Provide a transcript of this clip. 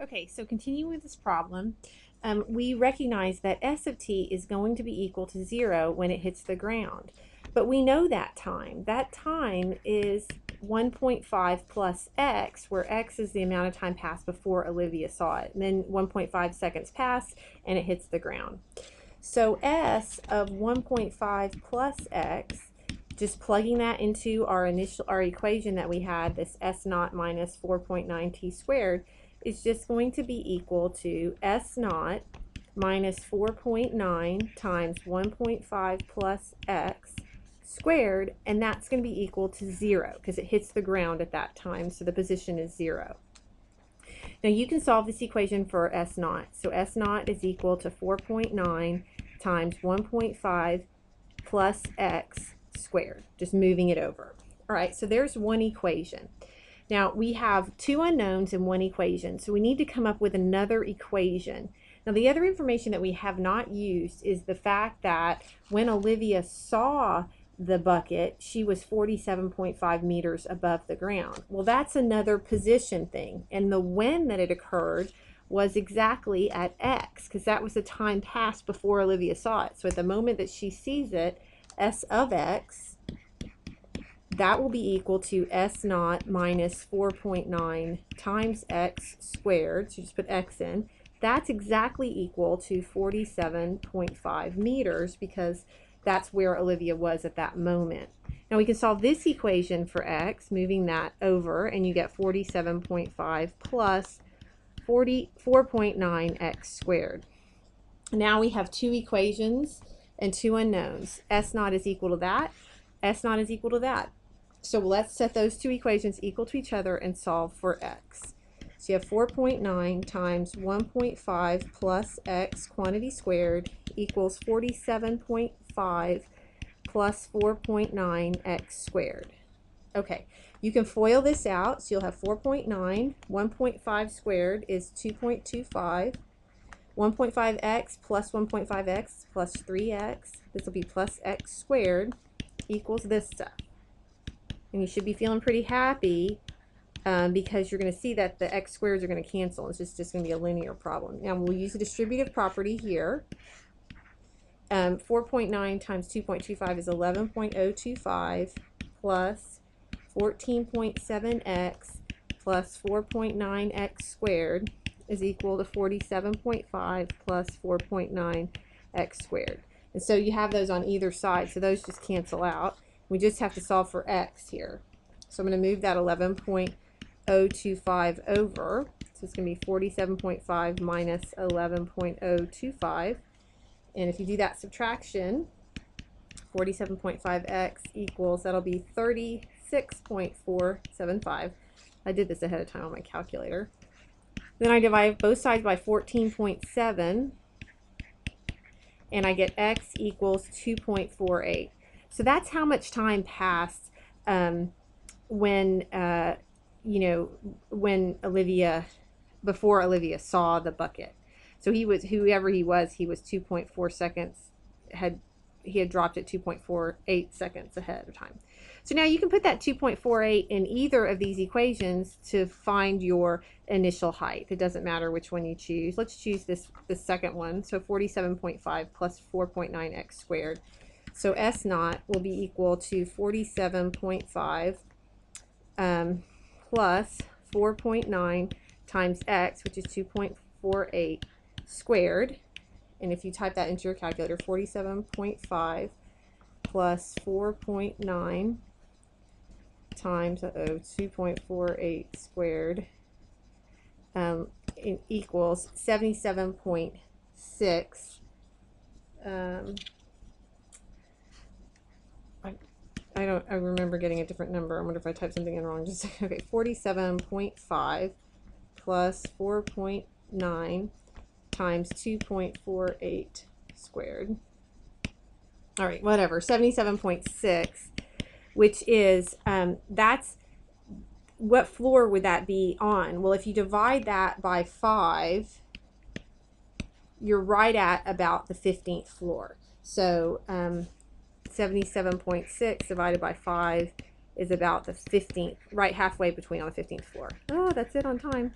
Okay, so continuing with this problem, we recognize that S of t is going to be equal to 0 when it hits the ground. But we know that time. That time is 1.5 plus x, where x is the amount of time passed before Olivia saw it. And then 1.5 seconds pass and it hits the ground. So S of 1.5 plus x, just plugging that into our equation that we had, this S naught minus 4.9 t squared, is just going to be equal to S naught minus 4.9 times 1.5 plus x squared, and that's going to be equal to 0 because it hits the ground at that time, so the position is 0. Now you can solve this equation for S naught. So S naught is equal to 4.9 times 1.5 plus x squared, just moving it over. All right, so there's one equation. Now we have two unknowns in one equation, so we need to come up with another equation. Now the other information that we have not used is the fact that when Olivia saw the bucket, she was 47.5 meters above the ground. Well, that's another position thing, and the when that it occurred was exactly at x, because that was the time passed before Olivia saw it. So at the moment that she sees it, S of x, that will be equal to S naught minus 4.9 times x squared, so just put x in. That's exactly equal to 47.5 meters because that's where Olivia was at that moment. Now we can solve this equation for x, moving that over, and you get 47.5 plus 44.9 x squared. Now we have two equations and two unknowns. S naught is equal to that. S naught is equal to that. So let's set those two equations equal to each other and solve for x. So you have 4.9 times 1.5 plus x quantity squared equals 47.5 plus 4.9 x squared. Okay, you can FOIL this out, so you'll have 4.9, 1.5 squared is 2.25, 1.5x plus 1.5x plus 3x, this will be plus x squared, equals this stuff. And you should be feeling pretty happy because you're going to see that the x squareds are going to cancel. It's just going to be a linear problem. Now we'll use the distributive property here. 4.9 times 2.25 is 11.025 plus 14.7x plus 4.9x squared is equal to 47.5 plus 4.9x squared. And so you have those on either side, so those just cancel out. We just have to solve for x here. So I'm going to move that 11.025 over. So it's going to be 47.5 minus 11.025. And if you do that subtraction, 47.5x equals, that'll be 36.475. I did this ahead of time on my calculator. Then I divide both sides by 14.7, and I get x equals 2.48. So that's how much time passed when before Olivia saw the bucket. So whoever he was 2.4 seconds he had dropped it 2.48 seconds ahead of time. So now you can put that 2.48 in either of these equations to find your initial height. It doesn't matter which one you choose. Let's choose this second one. So 47.5 plus 4.9x squared. So S naught will be equal to 47.5 plus 4.9 times x, which is 2.48 squared. And if you type that into your calculator, 47.5 plus 4.9 times 2.48 squared it equals 77.6. I remember getting a different number. I wonder if I typed something in wrong. Just okay, 47.5 plus 4.9 times 2.48 squared. All right, whatever, 77.6, which is, that's, what floor would that be on? Well, if you divide that by 5, you're right at about the 15th floor. So 77.6 divided by 5 is about the 15th, right halfway between on the 15th floor. Oh, that's it on time.